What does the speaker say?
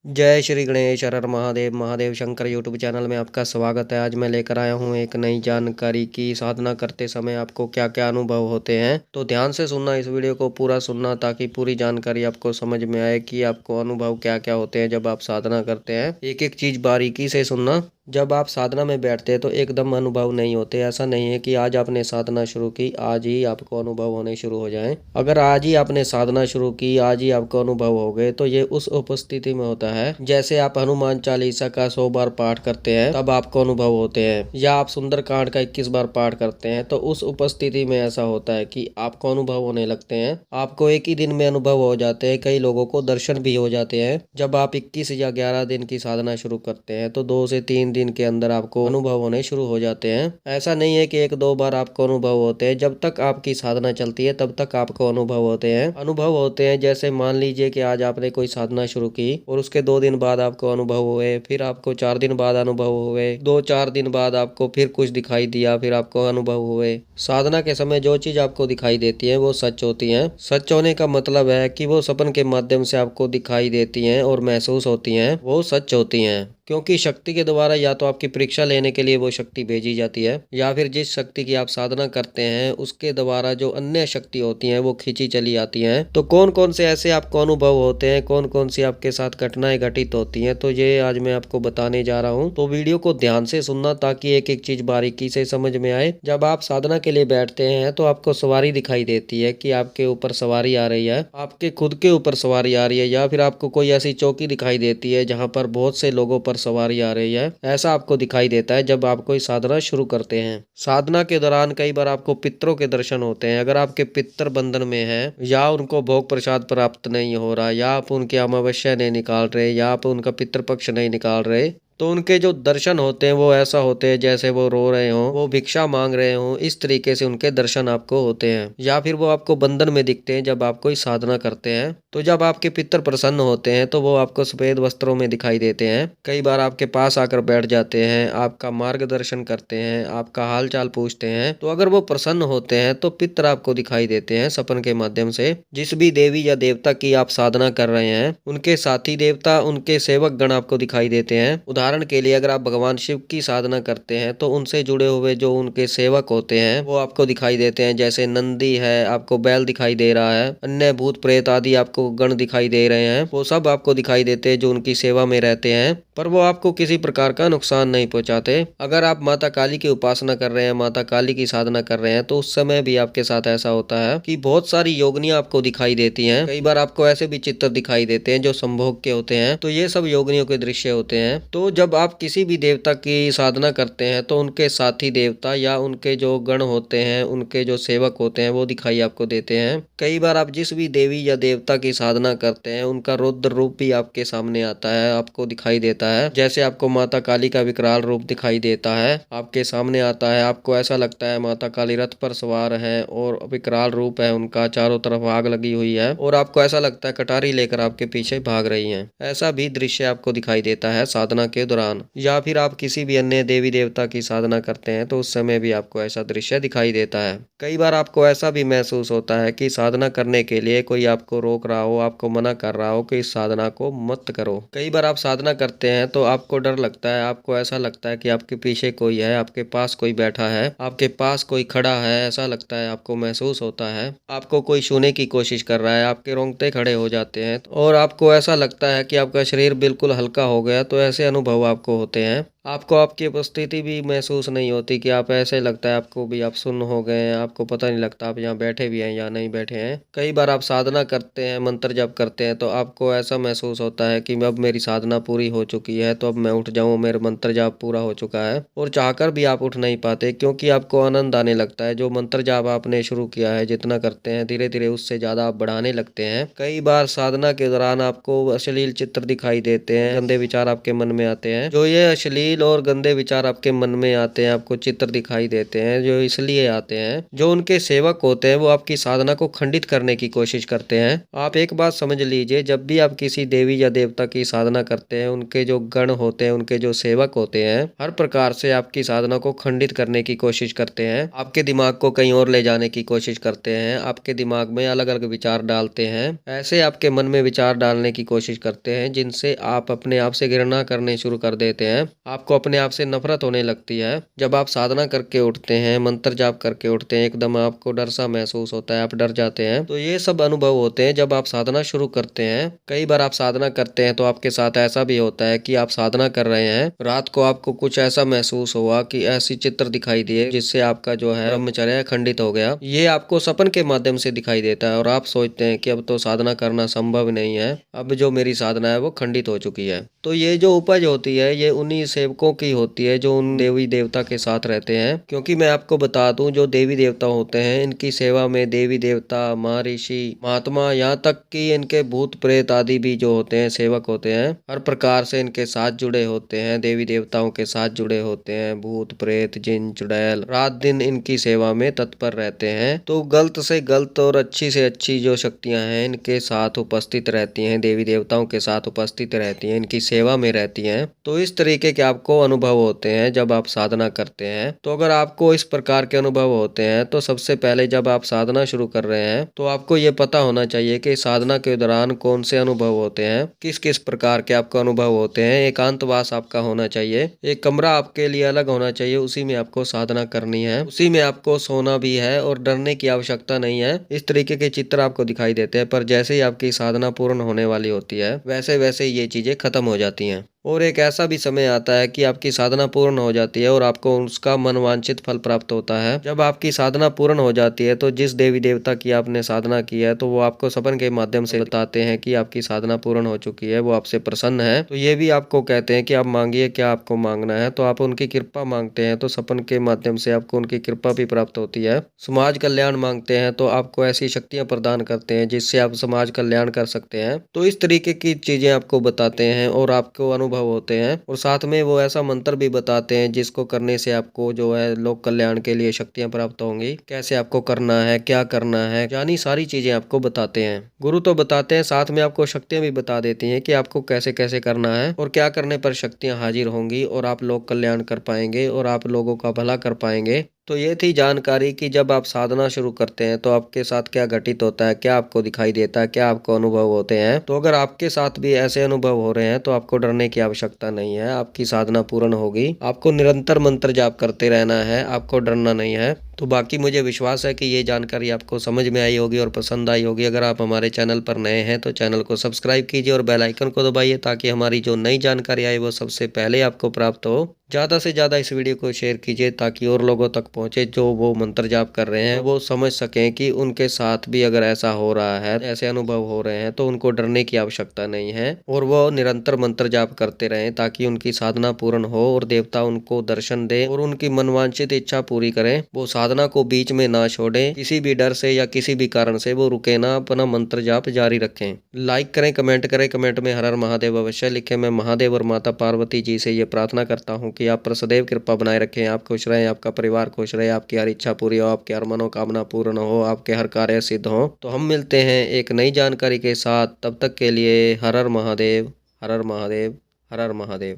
जय श्री गणेश हर हर Mahadev Mahadev Shankar YouTube channel में आपका स्वागत है। आज मैं लेकर आया हूँ एक नई जानकारी की साधना करते समय आपको क्या क्या अनुभव होते हैं। तो ध्यान से सुनना, इस वीडियो को पूरा सुनना ताकि पूरी जानकारी आपको समझ में आए कि आपको अनुभव क्या क्या होते हैं जब आप साधना करते हैं। एक एक चीज बारीकी से सुनना। जब आप साधना में बैठते हैं तो एकदम अनुभव नहीं होते। ऐसा नहीं है कि आज आपने साधना शुरू की आज ही आपको अनुभव होने शुरू हो जाएं। अगर आज ही आपने साधना शुरू की आज ही आपको अनुभव हो गए तो ये उस उपस्थिति में होता है जैसे आप हनुमान चालीसा का 100 बार पाठ करते हैं तब आपको अनुभव होते हैं, या आप सुंदरकांड का 21 बार पाठ करते हैं तो उस उपस्थिति में ऐसा होता है कि आपको अनुभव होने लगते हैं। आपको एक ही दिन में अनुभव हो जाते हैं, कई लोगों को दर्शन भी हो जाते हैं। जब आप 21 या 11 दिन की साधना शुरू करते हैं तो 2 से 3 दिन के अंदर आपको अनुभव होने शुरू हो जाते हैं। ऐसा नहीं है कि 1-2 बार आपको अनुभव होते हैं। जब तक आपकी साधना चलती है तब तक आपको अनुभव होते हैं। अनुभव होते हैं जैसे मान लीजिए कि आज आपने कोई साधना शुरू की और उसके 2 दिन बाद आपको अनुभव हुए, फिर आपको 4 दिन बाद अनुभव हुए, 2-4 दिन बाद आपको फिर कुछ दिखाई दिया, फिर आपको अनुभव हुए। साधना के समय जो चीज आपको दिखाई देती है वो सच होती है। सच होने का मतलब है कि वो सपन के माध्यम से आपको दिखाई देती हैं और महसूस होती हैं, वो सच होती हैं। क्योंकि शक्ति के द्वारा या तो आपकी परीक्षा लेने के लिए वो शक्ति भेजी जाती है, या फिर जिस शक्ति की आप साधना करते हैं उसके द्वारा जो अन्य शक्ति होती हैं वो खींची चली आती हैं। तो कौन कौन से ऐसे आपको अनुभव होते हैं, कौन कौन सी आपके साथ घटनाएं घटित होती हैं, तो ये आज मैं आपको बताने जा रहा हूँ। तो वीडियो को ध्यान से सुनना ताकि एक एक चीज बारीकी से समझ में आए। जब आप साधना के लिए बैठते हैं तो आपको सवारी दिखाई देती है कि आपके ऊपर सवारी आ रही है, आपके खुद के ऊपर सवारी आ रही है, या फिर आपको कोई ऐसी चौकी दिखाई देती है जहाँ पर बहुत से लोगों पर सवारी आ रही है। ऐसा आपको दिखाई देता है जब आप कोई साधना शुरू करते हैं। साधना के दौरान कई बार आपको पितरों के दर्शन होते हैं। अगर आपके पितर बंधन में हैं, या उनको भोग प्रसाद प्राप्त नहीं हो रहा, या आप उनकी अमावस्या नहीं निकाल रहे, या आप उनका पितृपक्ष नहीं निकाल रहे, तो उनके जो दर्शन होते हैं वो ऐसा होते हैं जैसे वो रो रहे हों, वो भिक्षा मांग रहे हों। इस तरीके से उनके दर्शन आपको होते हैं। या फिर वो आपको बंधन में दिखते हैं जब आप कोई साधना करते हैं। तो जब आपके पितर प्रसन्न होते हैं तो वो आपको सफेद वस्त्रों में दिखाई देते हैं। कई बार आपके पास आकर बैठ जाते हैं, आपका मार्गदर्शन करते हैं, आपका हाल चाल पूछते हैं। तो अगर वो प्रसन्न होते हैं तो पितर आपको दिखाई देते हैं सपन के माध्यम से। जिस भी देवी या देवता की आप साधना कर रहे हैं उनके साथी देवता, उनके सेवक गण आपको दिखाई देते हैं। उदाहरण के लिए अगर आप भगवान शिव की साधना करते हैं तो उनसे जुड़े हुए जो उनके सेवक होते हैं वो आपको दिखाई देते हैं। जैसे नंदी है, आपको बैल दिखाई दे रहा है, अन्य भूत प्रेत आदि आपको गण दिखाई दे रहे हैं, वो सब आपको दिखाई देते हैं जो उनकी सेवा में रहते हैं। पर वो आपको किसी प्रकार का नुकसान नहीं पहुंचाते। अगर आप माता काली की उपासना कर रहे हैं, माता काली की साधना कर रहे हैं, तो उस समय भी आपके साथ ऐसा होता है कि बहुत सारी योगिनियां आपको दिखाई देती हैं। कई बार आपको ऐसे भी चित्र दिखाई देते हैं जो संभोग के होते हैं। तो ये सब योगिनियों के दृश्य होते हैं। तो जब आप किसी भी देवता की साधना करते हैं तो उनके साथी देवता या उनके जो गण होते हैं, उनके जो सेवक होते हैं वो दिखाई आपको देते हैं। कई बार आप जिस भी देवी या देवता की साधना करते हैं उनका रुद्र रूप भी आपके सामने आता है, आपको दिखाई देता है। जैसे आपको माता काली का विकराल रूप दिखाई देता है, आपके सामने आता है। आपको ऐसा लगता है माता काली रथ पर सवार है और विकराल रूप है उनका, चारों तरफ आग लगी हुई है, और आपको ऐसा लगता है कटारी लेकर आपके पीछे भाग रही हैं। ऐसा भी दृश्य आपको दिखाई देता है साधना के दौरान। या फिर आप किसी भी अन्य देवी देवता की साधना करते हैं तो उस समय भी आपको ऐसा दृश्य दिखाई देता है। कई बार आपको ऐसा भी महसूस होता है कि साधना करने के लिए कोई आपको रोक रहा हो, आपको मना कर रहा हो कि इस साधना को मत करो। कई बार आप साधना करते हैं तो आपको डर लगता है, आपको ऐसा लगता है कि आपके पीछे कोई है, आपके पास कोई बैठा है, आपके पास कोई खड़ा है, ऐसा लगता है, आपको महसूस होता है। आपको कोई छूने की कोशिश कर रहा है, आपके रोंगटे खड़े हो जाते हैं और आपको ऐसा लगता है कि आपका शरीर बिल्कुल हल्का हो गया। तो ऐसे अनुभव आपको होते हैं। आपको आपकी उपस्थिति भी महसूस नहीं होती कि आप, ऐसे लगता है आपको भी आप सुन्न हो गए हैं, आपको पता नहीं लगता आप यहाँ बैठे भी हैं या नहीं बैठे हैं। कई बार आप साधना करते हैं, मंत्र जप करते हैं तो आपको ऐसा महसूस होता है कि अब मेरी साधना पूरी हो चुकी है तो अब मैं उठ जाऊं, मेरा मंत्र जाप पूरा हो चुका है, और चाहकर भी आप उठ नहीं पाते क्योंकि आपको आनंद आने लगता है। जो मंत्र जाप आपने शुरू किया है, जितना करते हैं धीरे धीरे उससे ज्यादा आप बढ़ाने लगते हैं। कई बार साधना के दौरान आपको अश्लील चित्र दिखाई देते हैं, गंदे विचार आपके मन में आते हैं। जो ये अश्लील अश्लील और गंदे विचार आपके मन में आते हैं, आपको चित्र दिखाई देते हैं, जो इसलिए आते हैं जो उनके सेवक होते हैं वो आपकी साधना को खंडित करने की कोशिश करते हैं। आप एक बात समझ लीजिए, जब भी आप किसी देवी या देवता की साधना करते हैं, उनके जो गण होते हैं, उनके जो सेवक होते हैं, हर प्रकार से आपकी साधना को खंडित करने की कोशिश करते हैं, आपके दिमाग को कहीं और ले जाने की कोशिश करते हैं, आपके दिमाग में अलग अलग विचार डालते हैं, ऐसे आपके मन में विचार डालने की कोशिश करते हैं जिनसे आप अपने आप से घृणा करने शुरू कर देते हैं, आपको अपने आप से नफरत होने लगती है। जब आप साधना करके उठते हैं, मंत्र जाप करके उठते हैं, एकदम आपको डर सा महसूस होता है, आप डर जाते हैं, तो ये सब अनुभव होते हैं जब आप साधना शुरू करते हैं। कई बार आप साधना करते हैं तो आपके साथ ऐसा भी होता है कि आप साधना कर रहे हैं, रात को आपको कुछ ऐसा महसूस हुआ कि ऐसी चित्र दिखाई दिए जिससे आपका जो है ब्रह्मचर्य खंडित हो गया। ये आपको सपन के माध्यम से दिखाई देता है और आप सोचते हैं कि अब तो साधना करना संभव नहीं है, अब जो मेरी साधना है वो खंडित हो चुकी है। तो ये जो उपज होती है ये उन्हीं सेवकों की होती है जो उन देवी देवता के साथ रहते हैं। क्योंकि मैं आपको बता दूं, जो देवी देवता होते हैं इनकी सेवा में देवी देवता, महर्षि, महात्मा, यहाँ तक कि इनके भूत प्रेत आदि भी जो होते हैं सेवक होते हैं, हर प्रकार से इनके साथ जुड़े होते हैं, देवी देवताओं के साथ जुड़े होते हैं। भूत प्रेत, जिन चुड़ैल रात दिन इनकी सेवा में तत्पर रहते हैं। तो गलत से गलत और अच्छी से अच्छी जो शक्तियां हैं इनके साथ उपस्थित रहती हैं, देवी देवताओं के साथ उपस्थित रहती हैं, इनकी सेवा में रहती हैं। तो इस तरीके के आपको अनुभव होते हैं जब आप साधना करते हैं। तो अगर आपको इस प्रकार के अनुभव होते हैं तो सबसे पहले जब आप साधना शुरू कर रहे हैं तो आपको ये पता होना चाहिए कि साधना के दौरान कौन से अनुभव होते हैं, किस किस प्रकार के आपको अनुभव होते हैं। एकांतवास आपका होना चाहिए, एक कमरा आपके लिए अलग होना चाहिए, उसी में आपको साधना करनी है, उसी में आपको सोना भी है और डरने की आवश्यकता नहीं है। इस तरीके के चित्र आपको दिखाई देते हैं, पर जैसे ही आपकी साधना पूर्ण होने वाली होती है वैसे वैसे ये चीजें खत्म हो जाती हैं। और एक ऐसा भी समय आता है कि आपकी साधना पूर्ण हो जाती है और आपको उसका मनवांछित फल प्राप्त होता है। जब आपकी साधना पूर्ण हो जाती है तो जिस देवी देवता की आपने साधना की है तो वो आपको सपन के माध्यम से बताते हैं कि आपकी साधना पूर्ण हो चुकी है, वो आपसे प्रसन्न है। तो ये भी आपको कहते हैं कि आप मांगिए क्या आपको मांगना है। तो आप उनकी कृपा मांगते हैं तो सपन के माध्यम से आपको उनकी कृपा भी प्राप्त होती है। समाज कल्याण मांगते हैं तो आपको ऐसी शक्तियां प्रदान करते हैं जिससे आप समाज कल्याण कर सकते हैं। तो इस तरीके की चीजें आपको बताते हैं और आपको अनुभव होते हैं, और साथ में वो ऐसा मंत्र भी बताते हैं जिसको करने से आपको जो है लोक कल्याण के लिए शक्तियां प्राप्त होंगी, कैसे आपको करना है, क्या करना है, यानी सारी चीजें आपको बताते हैं। गुरु तो बताते हैं, साथ में आपको शक्तियां भी बता देती हैं कि आपको कैसे कैसे करना है और क्या करने पर शक्तियां हाजिर होंगी और आप लोक कल्याण कर पाएंगे और आप लोगों का भला कर पाएंगे। तो ये थी जानकारी कि जब आप साधना शुरू करते हैं तो आपके साथ क्या घटित होता है, क्या आपको दिखाई देता है, क्या आपको अनुभव होते हैं। तो अगर आपके साथ भी ऐसे अनुभव हो रहे हैं तो आपको डरने की आवश्यकता नहीं है, आपकी साधना पूर्ण होगी। आपको निरंतर मंत्र जाप करते रहना है, आपको डरना नहीं है। तो बाकी मुझे विश्वास है कि ये जानकारी आपको समझ में आई होगी और पसंद आई होगी। अगर आप हमारे चैनल पर नए हैं तो चैनल को सब्सक्राइब कीजिए और बेल आइकन को दबाइए ताकि हमारी जो नई जानकारी आए वो सबसे पहले आपको प्राप्त हो। ज़्यादा से ज़्यादा इस वीडियो को शेयर कीजिए ताकि और लोगों तक पहुँचे जो वो मंत्र जाप कर रहे हैं, वो समझ सकें कि उनके साथ भी अगर ऐसा हो रहा है, ऐसे अनुभव हो रहे हैं, तो उनको डरने की आवश्यकता नहीं है और वो निरंतर मंत्र जाप करते रहें ताकि उनकी साधना पूर्ण हो और देवता उनको दर्शन दे और उनकी मनवांछित इच्छा पूरी करें। वो साधना को बीच में ना छोड़े, किसी भी डर से या किसी भी कारण से वो रुके ना, अपना मंत्र जाप जारी रखें। लाइक करें, कमेंट करें, कमेंट में हर हर महादेव अवश्य लिखें। मैं महादेव और माता पार्वती जी से ये प्रार्थना करता हूँ कि आप पर सदैव कृपा बनाए रखें, आप खुश रहें, आपका परिवार खुश रहे, आपकी हर इच्छा पूरी हो, आपकी हर मनोकामना पूर्ण हो, आपके हर कार्य सिद्ध हो। तो हम मिलते हैं एक नई जानकारी के साथ, तब तक के लिए हर हर महादेव, हर हर महादेव, हर हर महादेव।